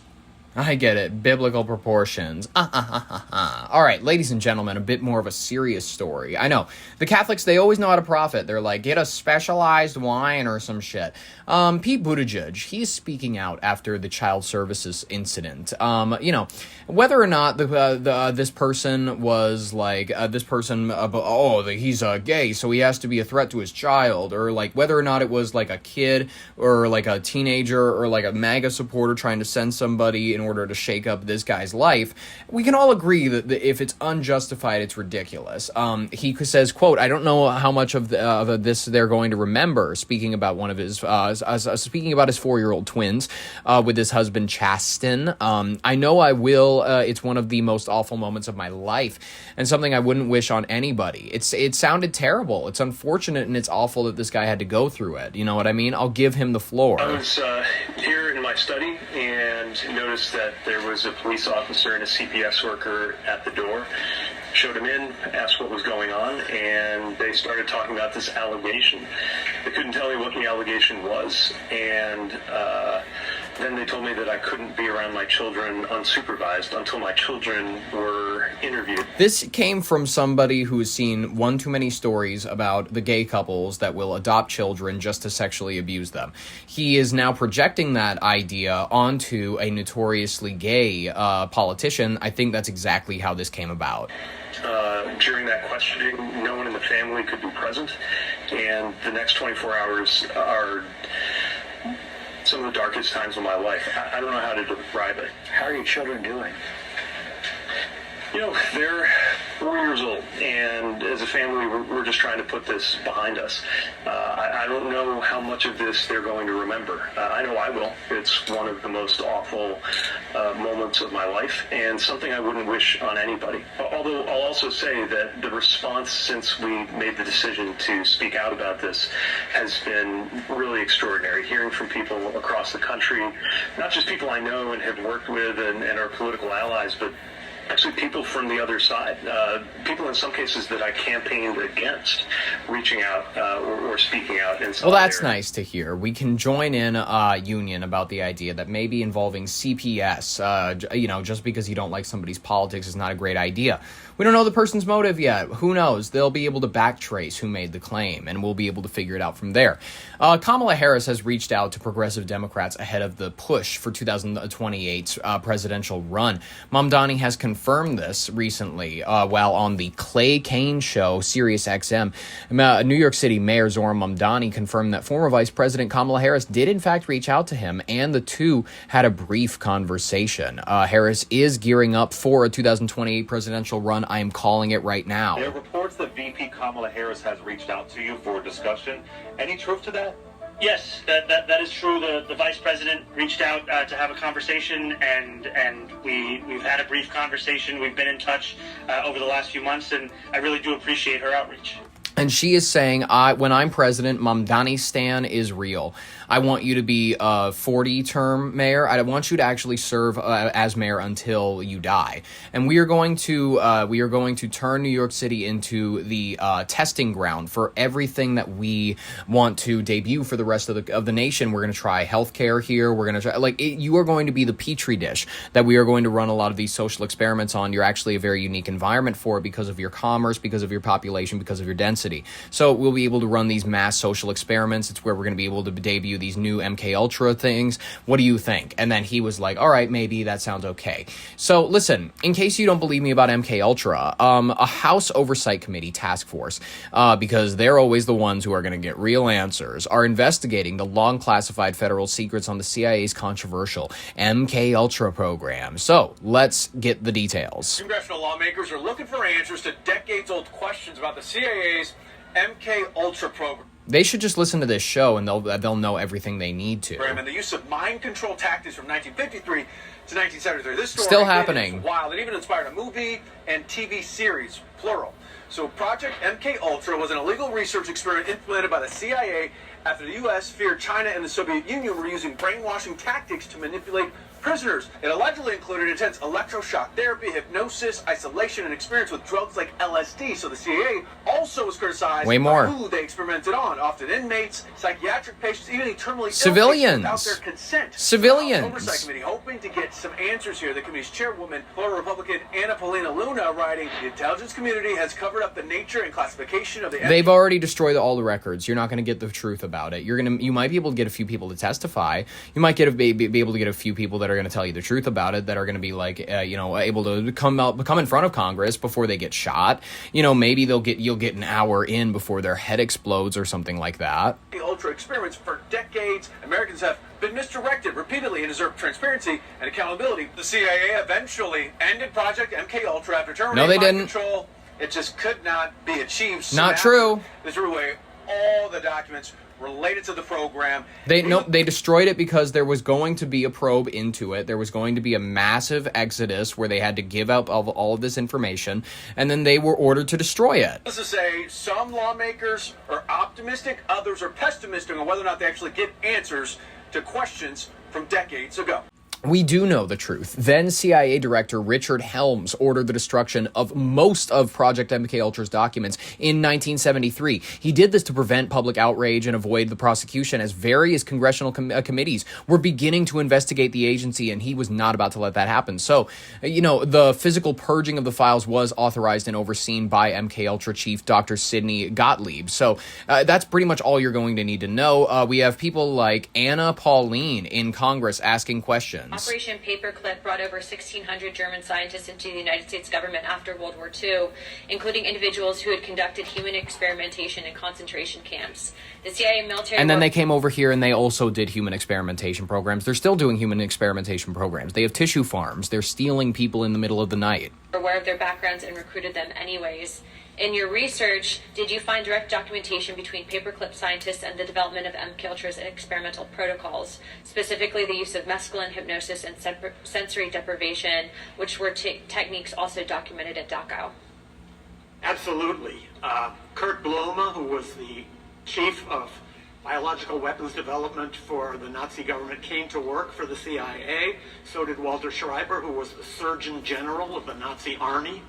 I get it. Biblical proportions. All right, ladies and gentlemen, a bit more of a serious story. I know. The Catholics, they always know how to profit. They're like, get a specialized wine or some shit. Pete Buttigieg, he's speaking out after the child services incident. You know, whether or not this person was like, he's gay, so he has to be a threat to his child, or like whether or not it was like a kid or like a teenager or like a MAGA supporter trying to send somebody in order to shake up this guy's life, we can all agree that if it's unjustified, it's ridiculous. He says, quote, I don't know how much of this they're going to remember, speaking about one of his, speaking about his 4-year-old twins with his husband, Chasten. I know I will. It's one of the most awful moments of my life and something I wouldn't wish on anybody. It sounded terrible. It's unfortunate and it's awful that this guy had to go through it. You know what I mean? I'll give him the floor. I was here in my study and noticed that there was a police officer and a CPS worker at the door. Showed him in, asked what was going on, and they started talking about this allegation. They couldn't tell me what the allegation was, and then they told me that I couldn't be around my children unsupervised until my children were interviewed. This came from somebody who's seen one too many stories about the gay couples that will adopt children just to sexually abuse them. He is now projecting that idea onto a notoriously gay politician. I think that's exactly how this came about. During that questioning, no one in the family could be present, and the next 24 hours are some of the darkest times of my life. I don't know how to describe it. How are your children doing? You know, they're 4 years old, and as a family, we're just trying to put this behind us. I don't know how much of this they're going to remember. I know I will. It's one of the most awful moments of my life, and something I wouldn't wish on anybody. Although I'll also say that the response since we made the decision to speak out about this has been really extraordinary. Hearing from people across the country, not just people I know and have worked with and are political allies, but actually people from the other side, people in some cases that I campaigned against, reaching out or are speaking out in Well, that's nice to hear. We can join in union about the idea that maybe involving CPS, just because you don't like somebody's politics is not a great idea. We don't know the person's motive yet. Who knows? They'll be able to backtrace who made the claim, and we'll be able to figure it out from there. Kamala Harris has reached out to progressive Democrats ahead of the push for 2028's presidential run. Mamdani has confirmed this recently while on the Clay Kane show, Sirius XM. New York City Mayor Zohran Mamdani confirmed that former Vice President Kamala Harris did in fact reach out to him, and the two had a brief conversation. Harris is gearing up for a 2028 presidential run. I am calling it right now. There are reports that VP Kamala Harris has reached out to you for a discussion. Any truth to that? Yes, that is true. The vice president reached out to have a conversation, and we've had a brief conversation. We've been in touch over the last few months, and I really do appreciate her outreach. And she is saying, when I'm president, Mamdani Stan is real. I want you to be a 40-term mayor. I want you to actually serve as mayor until you die. And we are going to turn New York City into the testing ground for everything that we want to debut for the rest of the nation. We're going to try healthcare here. We're going to try you are going to be the petri dish that we are going to run a lot of these social experiments on. You're actually a very unique environment for it because of your commerce, because of your population, because of your density. So we'll be able to run these mass social experiments. It's where we're going to be able to debut these new MK Ultra things. What do you think? And then he was like, all right, maybe that sounds okay. So listen, in case you don't believe me about MK Ultra, a House Oversight Committee task force, because they're always the ones who are going to get real answers, are investigating the long classified federal secrets on the CIA's controversial MK Ultra program. So let's get the details. Congressional lawmakers are looking for answers to decades-old questions about the CIA's MK Ultra program. They should just listen to this show and they'll know everything they need to. And the use of mind control tactics from 1953 to 1973. This story still happening. Is wild. It even inspired a movie and TV series, plural. So Project MK Ultra was an illegal research experiment implemented by the CIA after the U.S. feared China and the Soviet Union were using brainwashing tactics to manipulate prisoners. It allegedly included intense electroshock therapy, hypnosis, isolation, and experience with drugs like LSD. So the CIA also was criticized way more for who they experimented on, often inmates, psychiatric patients, even terminally civilians ill patients without their consent. Civilians. The Oversight Committee hoping to get some answers here. The committee's chairwoman, Florida Republican Anna Paulina Luna, writing, the intelligence community has covered up the nature and classification of the... They've already destroyed all the records. You're not going to get the truth about it. You might be able to get a few people to testify. You might be able to get a few people that are going to tell you the truth about it, that are going to be able to come in front of Congress before they get shot. Maybe you'll get an hour in before their head explodes or something like that. The Ultra experiments for decades. Americans have been misdirected repeatedly and deserve transparency and accountability. The CIA eventually ended Project MK Ultra after terminating mind control. It just could not be achieved. Not true. They threw away all the documents related to the program. They destroyed it because there was going to be a probe into it. There was going to be a massive exodus where they had to give up all of this information, and then they were ordered to destroy it. This is to say, some lawmakers are optimistic, others are pessimistic on whether or not they actually get answers to questions from decades ago. We do know the truth. Then CIA Director Richard Helms ordered the destruction of most of Project MK Ultra's documents in 1973. He did this to prevent public outrage and avoid the prosecution, as various congressional committees were beginning to investigate the agency, and he was not about to let that happen. So, the physical purging of the files was authorized and overseen by MK Ultra chief Dr. Sidney Gottlieb. So that's pretty much all you're going to need to know. We have people like Anna Pauline in Congress asking questions. Operation Paperclip brought over 1,600 German scientists into the United States government after World War II, including individuals who had conducted human experimentation in concentration camps. The CIA military... And then they came over here and they also did human experimentation programs. They're still doing human experimentation programs. They have tissue farms. They're stealing people in the middle of the night. ...aware of their backgrounds and recruited them anyways. In your research, did you find direct documentation between Paperclip scientists and the development of MK Ultra's experimental protocols, specifically the use of mescaline, hypnosis, and sensory deprivation, which were techniques also documented at Dachau? Absolutely. Kurt Blome, who was the chief of biological weapons development for the Nazi government, came to work for the CIA. So did Walter Schreiber, who was the Surgeon General of the Nazi Army.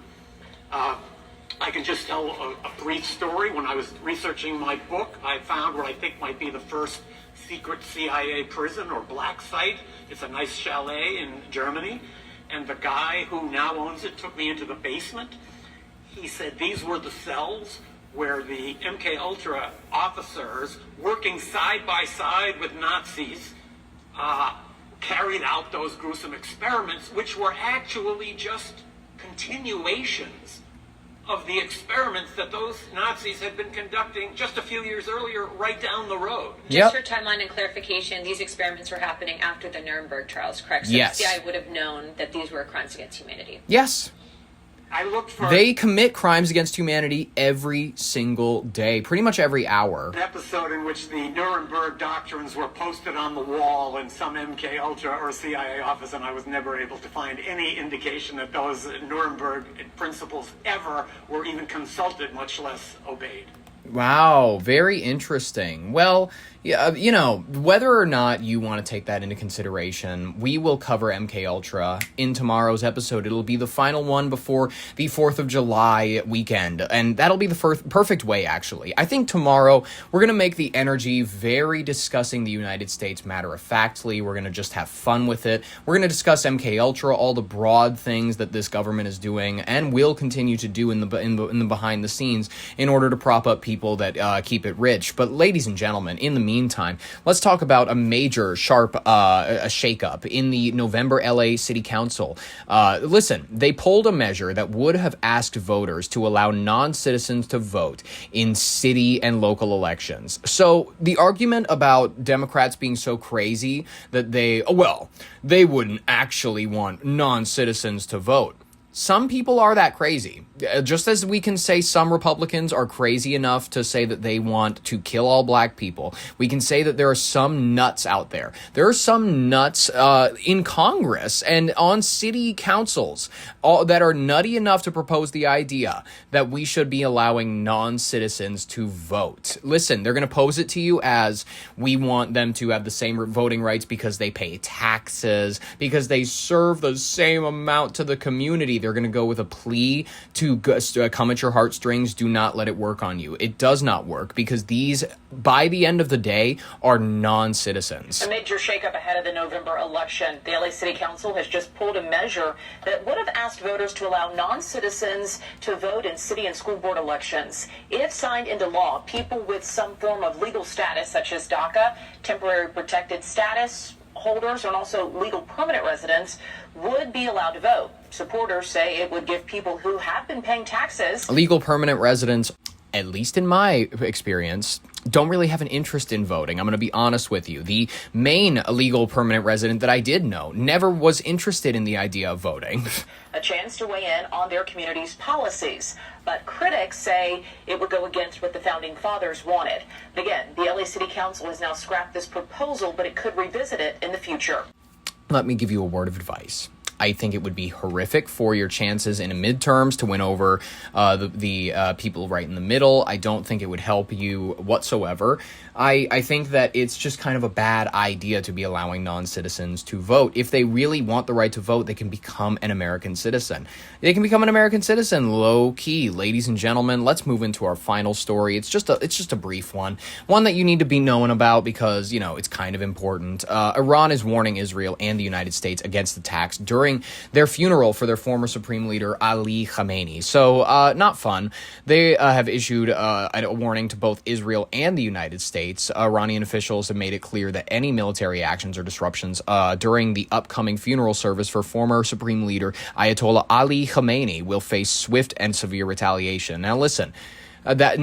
I can just tell a brief story. When I was researching my book, I found what I think might be the first secret CIA prison or black site. It's a nice chalet in Germany. And the guy who now owns it took me into the basement. He said these were the cells where the MK Ultra officers, working side by side with Nazis, carried out those gruesome experiments, which were actually just continuations of the experiments that those Nazis had been conducting just a few years earlier right down the road. Just for timeline and clarification, these experiments were happening after the Nuremberg trials, correct? So yes. the CIA would have known that these were crimes against humanity. Yes. I looked for They commit crimes against humanity every single day, pretty much every hour. an episode in which the Nuremberg doctrines were posted on the wall in some MK Ultra or CIA office, and I was never able to find any indication that those Nuremberg principles ever were even consulted, much less obeyed. Wow, very interesting. Well, yeah, you know, whether or not you want to take that into consideration, we will cover MK Ultra in tomorrow's episode. It'll be the final one before the 4th of July weekend, and that'll be the perfect way, actually. I think tomorrow we're going to make the energy very discussing the United States matter-of-factly. We're going to just have fun with it. We're going to discuss MK Ultra, all the broad things that this government is doing and will continue to do in the behind the scenes in order to prop up people that keep it rich. But ladies and gentlemen, in the meantime, let's talk about a major sharp a shakeup in the November LA City Council. Listen, they pulled a measure that would have asked voters to allow non-citizens to vote in city and local elections. So the argument about Democrats being so crazy that they wouldn't actually want non-citizens to vote. Some people are that crazy. Just as we can say some Republicans are crazy enough to say that they want to kill all black people, we can say that there are some nuts out there. There are some nuts in Congress and on city councils that are nutty enough to propose the idea that we should be allowing non-citizens to vote. Listen, they're going to pose it to you as we want them to have the same voting rights because they pay taxes, because they serve the same amount to the community. They're going to go with a plea to come at your heartstrings. Do not let it work on you. It does not work because these, by the end of the day, are non-citizens. A major shakeup ahead of the November election. The LA City Council has just pulled a measure that would have asked voters to allow non-citizens to vote in city and school board elections. If signed into law, people with some form of legal status, such as DACA, temporary protected status holders, and also legal permanent residents, would be allowed to vote. Supporters say it would give people who have been paying taxes. Legal permanent residents, at least in my experience, don't really have an interest in voting. I'm going to be honest with you. The main legal permanent resident that I did know never was interested in the idea of voting. A chance to weigh in on their community's policies. But critics say it would go against what the founding fathers wanted. Again, the LA City Council has now scrapped this proposal, but it could revisit it in the future. Let me give you a word of advice. I think it would be horrific for your chances in midterms to win over the people right in the middle. I don't think it would help you whatsoever. I think that it's just kind of a bad idea to be allowing non-citizens to vote. If they really want the right to vote, they can become an American citizen. They can become an American citizen low-key. Ladies and gentlemen, let's move into our final story. It's just a brief one that you need to be knowing about because, you know, it's kind of important. Iran is warning Israel and the United States against attacks during their funeral for their former Supreme Leader Ali Khamenei. So, not fun. They have issued a warning to both Israel and the United States. Iranian officials have made it clear that any military actions or disruptions during the upcoming funeral service for former Supreme Leader Ayatollah Ali Khamenei will face swift and severe retaliation. Now, listen. That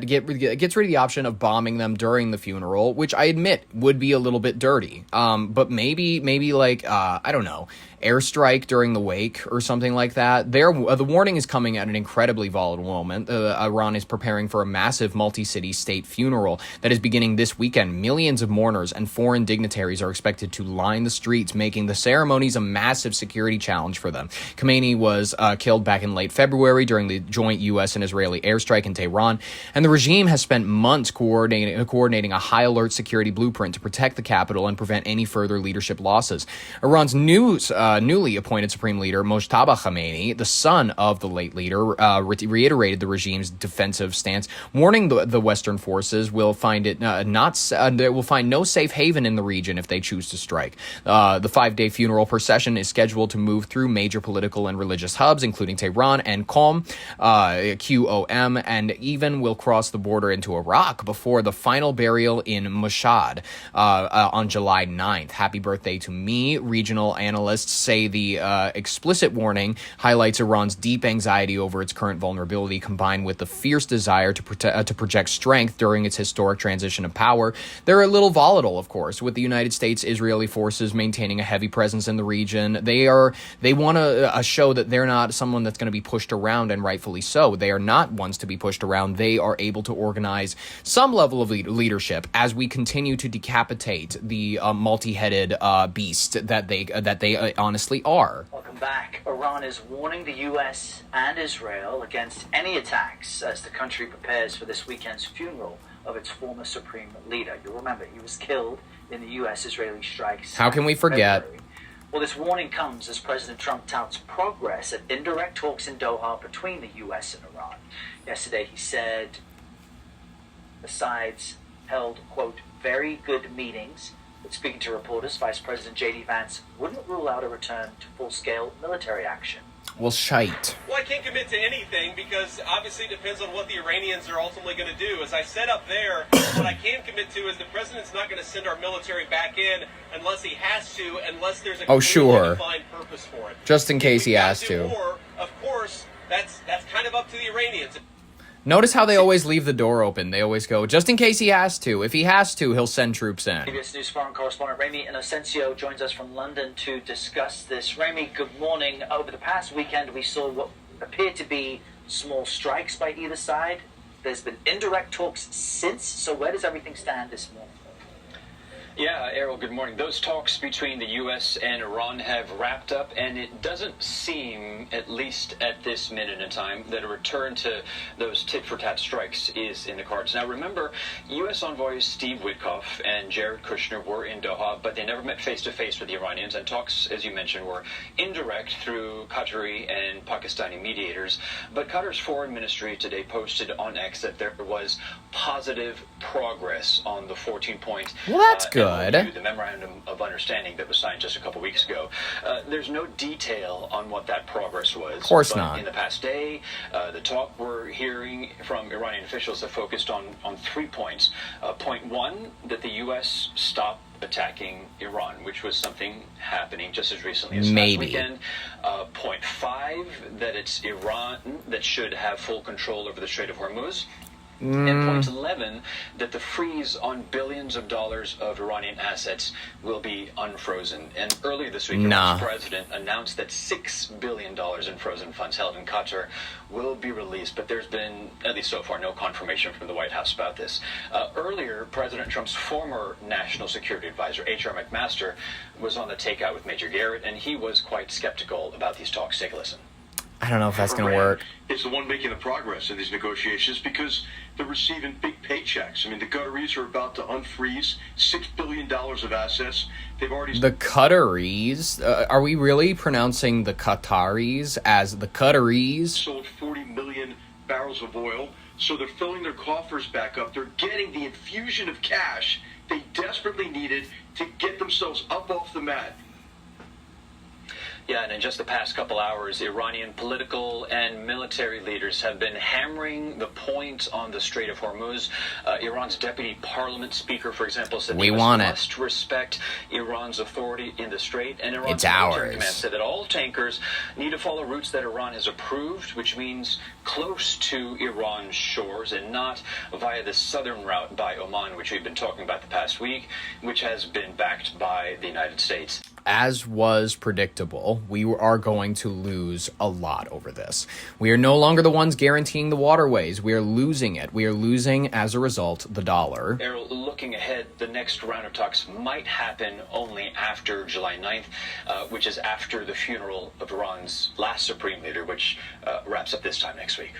gets rid of the option of bombing them during the funeral, which I admit would be a little bit dirty. But maybe like I don't know, airstrike during the wake or something like that. The warning is coming at an incredibly volatile moment. Iran is preparing for a massive multi-city state funeral that is beginning this weekend. Millions of mourners and foreign dignitaries are expected to line the streets, making the ceremonies a massive security challenge for them. Khamenei was killed back in late February during the joint U.S. and Israeli airstrike in Tehran, and the regime has spent months coordinating a high-alert security blueprint to protect the capital and prevent any further leadership losses. Iran's newly appointed Supreme Leader, Mojtaba Khamenei, the son of the late leader, reiterated the regime's defensive stance, warning the Western forces will find no safe haven in the region if they choose to strike. The 5-day funeral procession is scheduled to move through major political and religious hubs, including Tehran and QOM, and even will cross the border into Iraq before the final burial in Mashhad on July 9th. Happy birthday to me. Regional analysts say the explicit warning highlights Iran's deep anxiety over its current vulnerability, combined with the fierce desire to project strength during its historic transition of power. They're a little volatile, of course, with the United States-Israeli forces maintaining a heavy presence in the region. They want to show that they're not someone that's going to be pushed around, and rightfully so. They are not ones to be pushed around. They are able to organize some level of leadership as we continue to decapitate the multi-headed beast that they honestly are. Welcome back. Iran is warning the U.S. and Israel against any attacks as the country prepares for this weekend's funeral of its former Supreme Leader. You'll remember he was killed in the U.S.-Israeli strikes. How can we forget? February. Well, this warning comes as President Trump touts progress at indirect talks in Doha between the U.S. and Iran. Yesterday he said the sides held, quote, very good meetings. But speaking to reporters, Vice President J.D. Vance wouldn't rule out a return to full-scale military action. Well, shite. Well, I can't commit to anything because obviously it depends on what the Iranians are ultimately going to do. As I said up there, what I can commit to is the president's not going to send our military back in unless he has to, unless there's a clearly defined purpose for it. Just in case he has to. War, of course, that's kind of up to the Iranians. Notice how they always leave the door open. They always go, just in case he has to. If he has to, he'll send troops in. CBS News foreign correspondent Remy Inocencio joins us from London to discuss this. Remy, good morning. Over the past weekend, we saw what appeared to be small strikes by either side. There's been indirect talks since, so where does everything stand this morning? Yeah, Errol, good morning. Those talks between the U.S. and Iran have wrapped up, and it doesn't seem, at least at this minute in time, that a return to those tit-for-tat strikes is in the cards. Now, remember, U.S. envoys Steve Witkoff and Jared Kushner were in Doha, but they never met face-to-face with the Iranians, and talks, as you mentioned, were indirect through Qatari and Pakistani mediators. But Qatar's foreign ministry today posted on X that there was positive progress on the 14-point Well, that's good. the memorandum of understanding that was signed just a couple weeks ago. There's no detail on what that progress was. Of course but not. In the past day, the talk we're hearing from Iranian officials have focused on 3 points. Point one, that the U.S. stop attacking Iran, which was something happening just as recently as last weekend. Point 5, that it's Iran that should have full control over the Strait of Hormuz. And point 11, that the freeze on billions of dollars of Iranian assets will be unfrozen. And earlier this week, Iran's president announced that $6 billion in frozen funds held in Qatar will be released, but there's been, at least so far, no confirmation from the White House about this. Earlier, President Trump's former national security advisor, H.R. McMaster, was on the takeout with Major Garrett, and he was quite skeptical about these talks. Take a listen. I don't know if that's going to work. It's the one making the progress in these negotiations because they're receiving big paychecks. I mean, the Qataris are about to unfreeze $6 billion of assets. They've already... The Qataris? Are we really pronouncing the Qataris as the Qataris? Sold 40 million barrels of oil, so they're filling their coffers back up. They're getting the infusion of cash they desperately needed to get themselves up off the mat. Yeah, and in just the past couple hours, Iranian political and military leaders have been hammering the point on the Strait of Hormuz. Iran's deputy parliament speaker, for example, said we must respect Iran's authority in the strait. And Iran's military command said that all tankers need to follow routes that Iran has approved, which means close to Iran's shores and not via the southern route by Oman, which we've been talking about the past week, which has been backed by the United States. As was predictable, we are going to lose a lot over this. We are no longer the ones guaranteeing the waterways. We are losing it. We are losing, as a result, the dollar. Errol, looking ahead, the next round of talks might happen only after July 9th, which is after the funeral of Iran's last supreme leader, which wraps up this time next week.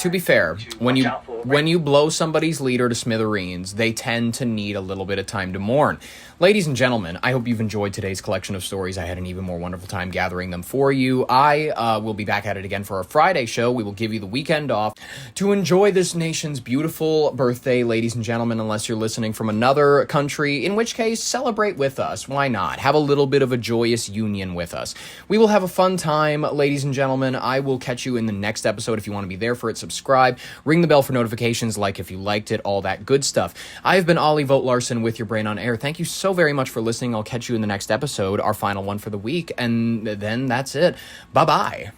to be fair, when you blow somebody's leader to smithereens, they tend to need a little bit of time to mourn. Ladies and gentlemen, I hope you've enjoyed today's collection of stories. I had an even more wonderful time gathering them for you. I will be back at it again for our Friday show. We will give you the weekend off to enjoy this nation's beautiful birthday, ladies and gentlemen, unless you're listening from another country, in which case, celebrate with us. Why not? Have a little bit of a joyous union with us. We will have a fun time, ladies and gentlemen. I will catch you in the next episode. If you want to be there for it, subscribe, ring the bell for notifications, like if you liked it, all that good stuff. I have been Ollie Vogt Larson with Your Brain on Air. Thank you so very much for listening. I'll catch you in the next episode, our final one for the week, and then that's it. Bye-bye.